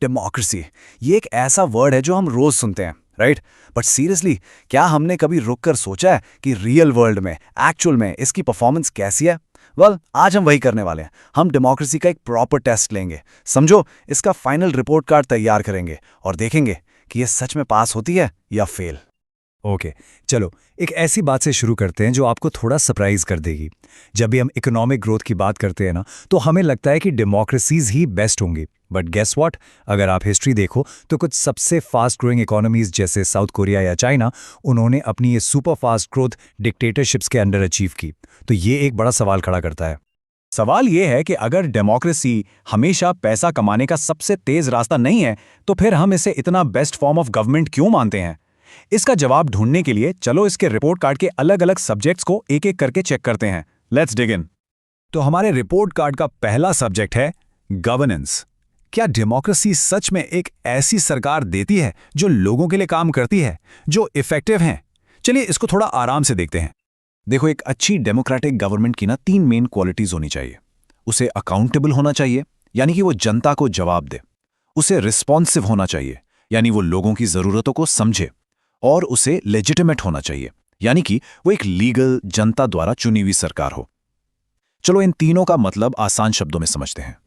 Democracy, ये एक ऐसा वर्ड है जो हम रोज सुनते हैं, राइट? बट सीरियसली, क्या हमने कभी रुक कर सोचा है कि रियल वर्ल्ड में, एक्चुअल में इसकी परफॉर्मेंस कैसी है? आज हम वही करने वाले हैं। हम डेमोक्रेसी का एक प्रॉपर टेस्ट लेंगे, समझो, इसका फाइनल रिपोर्ट कार्ड तैयार करेंगे और देखेंगे कि ये सच में पास होती है या फेल। ओके, चलो एक ऐसी बात से शुरू करते हैं जो आपको थोड़ा सरप्राइज कर देगी। जब भी हम इकोनॉमिक ग्रोथ की बात करते हैं ना, तो हमें लगता है कि डेमोक्रेसीज ही बेस्ट होंगी। बट गेस व्हाट, अगर आप हिस्ट्री देखो तो कुछ सबसे फास्ट ग्रोइंग इकोनॉमीज जैसे साउथ कोरिया या चाइना, उन्होंने अपनी ये सुपर फास्ट ग्रोथ डिक्टेटरशिप्स के अंडर अचीव की। तो ये एक बड़ा सवाल खड़ा करता है। सवाल यह है कि अगर डेमोक्रेसी हमेशा पैसा कमाने का सबसे तेज रास्ता नहीं है, तो फिर हम इसे इतना बेस्ट फॉर्म ऑफ गवर्नमेंट क्यों मानते हैं? इसका जवाब ढूंढने के लिए चलो इसके रिपोर्ट कार्ड के अलग अलग सब्जेक्ट्स को एक एक करके चेक करते हैं। लेट्स डिग इन। तो हमारे रिपोर्ट कार्ड का पहला सब्जेक्ट है गवर्नेंस। क्या डेमोक्रेसी सच में एक ऐसी सरकार देती है जो लोगों के लिए काम करती है, जो इफेक्टिव है? चलिए इसको थोड़ा आराम से देखते हैं। देखो, एक अच्छी डेमोक्रेटिक गवर्नमेंट की ना 3 मेन क्वालिटीज होनी चाहिए। उसे अकाउंटेबल होना चाहिए, यानी कि वो जनता को जवाब दे। उसे रिस्पॉन्सिव होना चाहिए, यानी वो लोगों की जरूरतों को समझे। और उसे लेजिटिमेट होना चाहिए, यानी कि वो एक लीगल, जनता द्वारा चुनी हुई सरकार हो। चलो इन तीनों का मतलब आसान शब्दों में समझते हैं।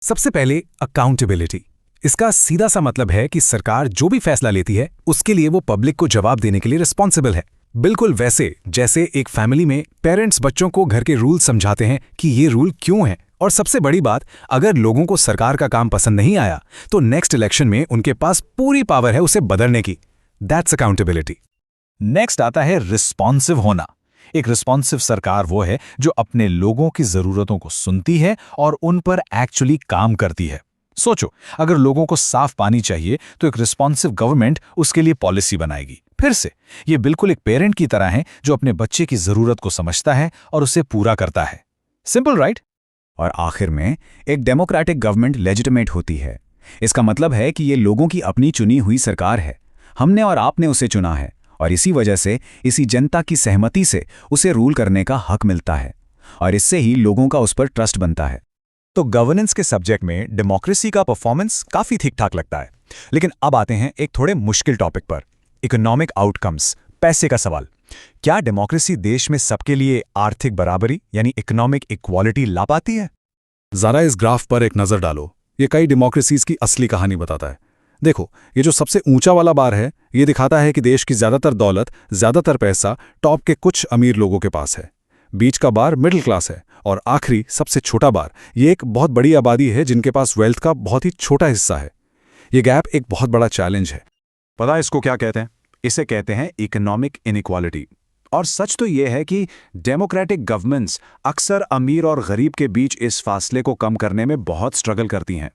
सबसे पहले अकाउंटेबिलिटी। इसका सीधा सा मतलब है कि सरकार जो भी फैसला लेती है उसके लिए वो पब्लिक को जवाब देने के लिए रिस्पॉन्सिबल है। बिल्कुल वैसे जैसे एक फैमिली में पेरेंट्स बच्चों को घर के रूल समझाते हैं कि ये रूल क्यों हैं। और सबसे बड़ी बात, अगर लोगों को सरकार का काम पसंद नहीं आया तो नेक्स्ट इलेक्शन में उनके पास पूरी पावर है उसे बदलने की। That's accountability. नेक्स्ट आता है रिस्पॉन्सिव होना। एक रिस्पॉन्सिव सरकार वो है जो अपने लोगों की जरूरतों को सुनती है और उन पर एक्चुअली काम करती है। सोचो, अगर लोगों को साफ पानी चाहिए तो एक रिस्पॉन्सिव गवर्नमेंट उसके लिए पॉलिसी बनाएगी। फिर से, ये बिल्कुल एक पेरेंट की तरह है जो अपने बच्चे की जरूरत को समझता है और उसे पूरा करता है। Simple, right? और आखिर में एक डेमोक्रेटिक गवर्नमेंट लेजिटिमेट होती है। इसका मतलब है कि ये लोगों की अपनी चुनी हुई सरकार है। हमने और आपने उसे चुना है और इसी वजह से, इसी जनता की सहमति से उसे रूल करने का हक मिलता है और इससे ही लोगों का उस पर ट्रस्ट बनता है। तो गवर्नेंस के सब्जेक्ट में डेमोक्रेसी का परफॉर्मेंस काफी ठीक ठाक लगता है। लेकिन अब आते हैं एक थोड़े मुश्किल टॉपिक पर, इकोनॉमिक आउटकम्स, पैसे का सवाल। क्या डेमोक्रेसी देश में सबके लिए आर्थिक बराबरी यानी इकोनॉमिक इक्वालिटी ला पाती है? जरा इस ग्राफ पर एक नजर डालो। ये कई डेमोक्रेसीज की असली कहानी बताता है। देखो, ये जो सबसे ऊंचा वाला बार है, ये दिखाता है कि देश की ज्यादातर दौलत, ज्यादातर पैसा टॉप के कुछ अमीर लोगों के पास है। बीच का बार मिडिल क्लास है और आखिरी सबसे छोटा बार, ये एक बहुत बड़ी आबादी है जिनके पास वेल्थ का बहुत ही छोटा हिस्सा है। ये गैप एक बहुत बड़ा चैलेंज है। पता है इसको क्या कहते हैं? इसे कहते हैं इकोनॉमिक इनइक्वालिटी। और सच तो यह है कि डेमोक्रेटिक गवर्नमेंट्स अक्सर अमीर और गरीब के बीच इस फासले को कम करने में बहुत स्ट्रगल करती हैं।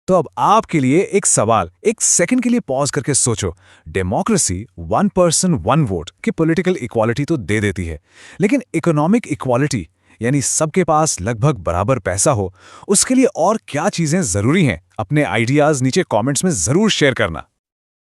तो अब आपके लिए एक सवाल, एक सेकंड के लिए पॉज करके सोचो। डेमोक्रेसी 1 पर्सन 1 वोट की पॉलिटिकल इक्वालिटी तो दे देती है, लेकिन इकोनॉमिक इक्वालिटी यानी सबके पास लगभग बराबर पैसा हो, उसके लिए और क्या चीजें जरूरी हैं? अपने आइडियाज नीचे कमेंट्स में जरूर शेयर करना।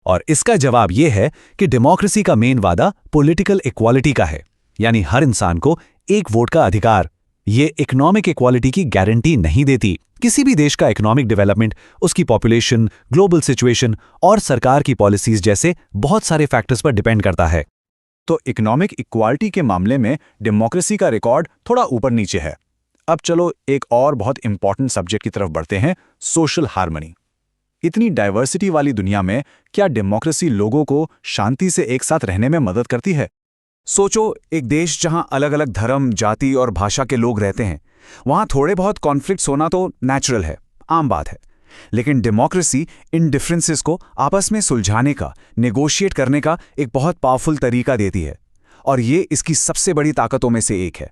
और इसका जवाब यह है कि डेमोक्रेसी का मेन वादा पॉलिटिकल इक्वालिटी का है, यानी हर इंसान को एक वोट का अधिकार। ये इकोनॉमिक इक्वालिटी की गारंटी नहीं देती। किसी भी देश का इकोनॉमिक डेवलपमेंट उसकी पॉपुलेशन, ग्लोबल सिचुएशन और सरकार की पॉलिसीज जैसे बहुत सारे फैक्टर्स पर डिपेंड करता है। तो इकोनॉमिक इक्वालिटी के मामले में डेमोक्रेसी का रिकॉर्ड थोड़ा ऊपर नीचे है। अब चलो एक और बहुत इंपॉर्टेंट सब्जेक्ट की तरफ बढ़ते हैं, सोशल हार्मनी। इतनी डाइवर्सिटी वाली दुनिया में क्या डेमोक्रेसी लोगों को शांति से एक साथ रहने में मदद करती है? सोचो, एक देश जहां अलग अलग धर्म, जाति और भाषा के लोग रहते हैं, वहां थोड़े बहुत कॉन्फ्लिक्ट्स होना तो नेचुरल है, आम बात है। लेकिन डेमोक्रेसी इन डिफरेंसेस को आपस में सुलझाने का, नेगोशिएट करने का एक बहुत पावरफुल तरीका देती है और ये इसकी सबसे बड़ी ताकतों में से एक है।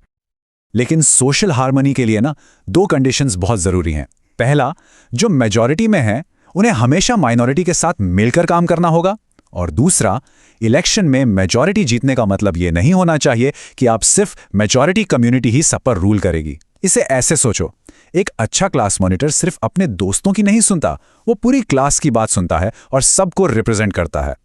लेकिन सोशल हार्मनी के लिए ना 2 कंडीशंस बहुत जरूरी हैं। पहला, जो मेजॉरिटी में है उन्हें हमेशा माइनॉरिटी के साथ मिलकर काम करना होगा। और दूसरा, इलेक्शन में मेजॉरिटी जीतने का मतलब ये नहीं होना चाहिए कि आप सिर्फ मेजॉरिटी कम्युनिटी ही सब पर रूल करेगी। इसे ऐसे सोचो, एक अच्छा क्लास मॉनिटर सिर्फ अपने दोस्तों की नहीं सुनता, वो पूरी क्लास की बात सुनता है और सबको रिप्रेजेंट करता है।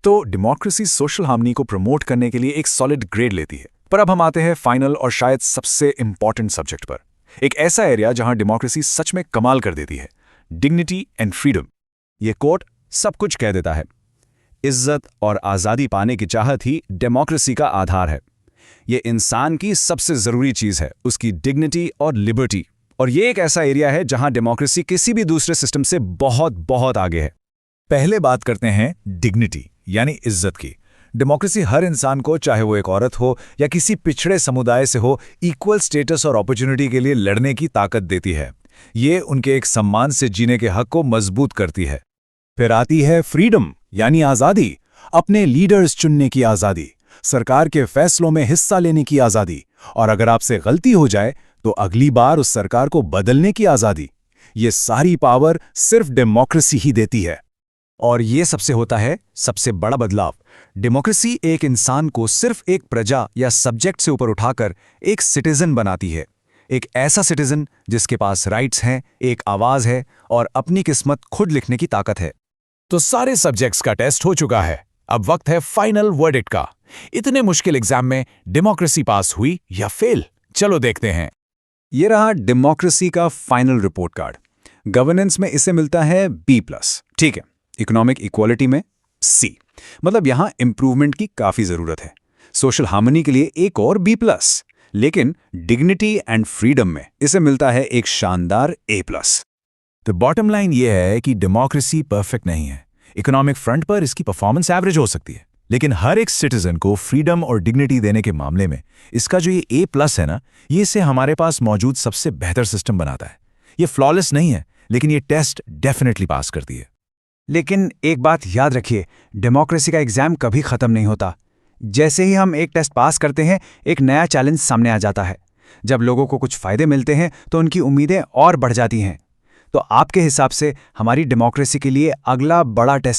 तो डेमोक्रेसी सोशल हार्मनी को प्रमोट करने के लिए एक सॉलिड ग्रेड लेती है। पर अब हम आते हैं फाइनल और शायद सबसे इंपॉर्टेंट सब्जेक्ट पर, एक ऐसा एरिया जहां डेमोक्रेसी सच में कमाल कर देती है, डिग्निटी एंड फ्रीडम। ये कोट सब कुछ कह देता है। इज्जत और आज़ादी पाने की चाहत ही डेमोक्रेसी का आधार है। ये इंसान की सबसे ज़रूरी चीज़ है, उसकी डिग्निटी और लिबर्टी। और ये एक ऐसा एरिया है जहां डेमोक्रेसी किसी भी दूसरे सिस्टम से बहुत बहुत आगे है। पहले बात करते हैं डिग्निटी यानी इज्जत की। डेमोक्रेसी हर इंसान को, चाहे वो एक औरत हो या किसी पिछड़े समुदाय से हो, इक्वल स्टेटस और अपॉर्चुनिटी के लिए लड़ने की ताकत देती है। ये उनके एक सम्मान से जीने के हक को मजबूत करती है। फिर आती है फ्रीडम यानी आज़ादी, अपने लीडर्स चुनने की आज़ादी, सरकार के फैसलों में हिस्सा लेने की आज़ादी, और अगर आपसे गलती हो जाए तो अगली बार उस सरकार को बदलने की आज़ादी। ये सारी पावर सिर्फ डेमोक्रेसी ही देती है। और ये सबसे होता है सबसे बड़ा बदलाव। डेमोक्रेसी एक इंसान को सिर्फ एक प्रजा या सब्जेक्ट से ऊपर उठाकर एक सिटीजन बनाती है। एक ऐसा सिटीजन जिसके पास राइट्स हैं, एक आवाज़ है और अपनी किस्मत खुद लिखने की ताकत है। तो सारे सब्जेक्ट्स का टेस्ट हो चुका है। अब वक्त है फाइनल वर्डिक्ट का। इतने मुश्किल एग्जाम में डेमोक्रेसी पास हुई या फेल? चलो देखते हैं। ये रहा डेमोक्रेसी का फाइनल रिपोर्ट कार्ड। गवर्नेंस में इसे मिलता है B+, ठीक है। इकोनॉमिक इक्वालिटी में C, मतलब यहां इंप्रूवमेंट की काफी जरूरत है। सोशल हार्मनी के लिए एक और B+, लेकिन डिग्निटी एंड फ्रीडम में इसे मिलता है एक शानदार A+। तो बॉटम लाइन ये है कि डेमोक्रेसी परफेक्ट नहीं है। इकोनॉमिक फ्रंट पर इसकी परफॉर्मेंस एवरेज हो सकती है, लेकिन हर एक सिटीजन को फ्रीडम और डिग्निटी देने के मामले में इसका जो ये A+ है ना, ये इसे हमारे पास मौजूद सबसे बेहतर सिस्टम बनाता है। ये फ्लॉलेस नहीं है, लेकिन ये टेस्ट डेफिनेटली पास करती है। लेकिन एक बात याद रखिए, डेमोक्रेसी का एग्जाम कभी खत्म नहीं होता। जैसे ही हम एक टेस्ट पास करते हैं, एक नया चैलेंज सामने आ जाता है। जब लोगों को कुछ फायदे मिलते हैं तो उनकी उम्मीदें और बढ़ जाती हैं। तो आपके हिसाब से हमारी डेमोक्रेसी के लिए अगला बड़ा टेस्ट